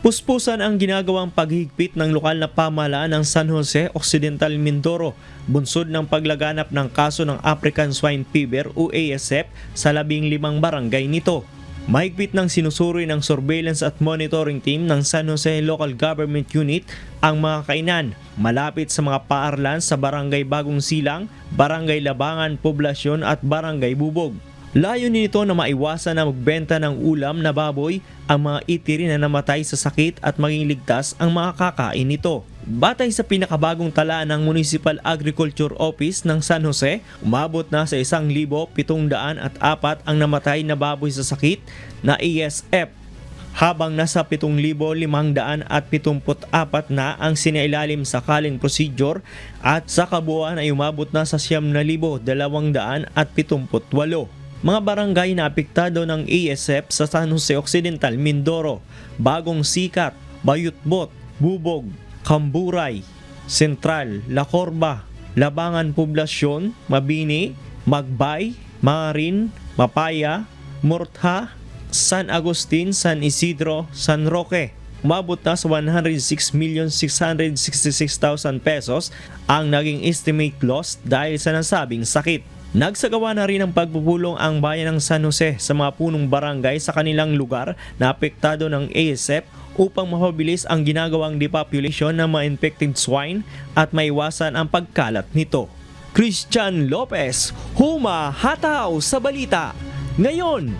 Puspusan ang ginagawang paghigpit ng lokal na pamahalaan ng San Jose Occidental, Mindoro, bunsod ng paglaganap ng kaso ng African Swine Fever o ASF sa 15 barangay nito. Mahigpit ng sinusuri ng surveillance at monitoring team ng San Jose Local Government Unit ang mga kainan malapit sa mga paaralan sa Barangay Bagong Silang, Barangay Labangan Poblasyon at Barangay Bubog. Layunin nito na maiwasan na magbenta ng ulam na baboy ang mga itiri na namatay sa sakit at maging ligtas ang mga kakain nito. Batay sa pinakabagong tala ng Municipal Agriculture Office ng San Jose, umabot na sa 1,704 ang namatay na baboy sa sakit na ASF, habang nasa 7,574 na ang sinailalim sa culling procedure at sa kabuuan ay umabot na sa 9,278. Mga barangay na apektado ng ASF sa San Jose Occidental, Mindoro, Bagong Sikat, Bayutbot, Bubog, Camburay, Sentral, La Corba, Labangan Poblasyon, Mabini, Magbay, Marin, Mapaya, Murtha, San Agustin, San Isidro, San Roque. Umabot na sa 106,666,000 pesos ang naging estimate loss dahil sa nasabing sakit. Nagsagawa na rin ng pagpupulong ang bayan ng San Jose sa mga punong barangay sa kanilang lugar na apektado ng ASF upang mapabilis ang ginagawang depopulation ng mga infected swine at maiwasan ang pagkalat nito. Christian Lopez, humahataw sa balita ngayon.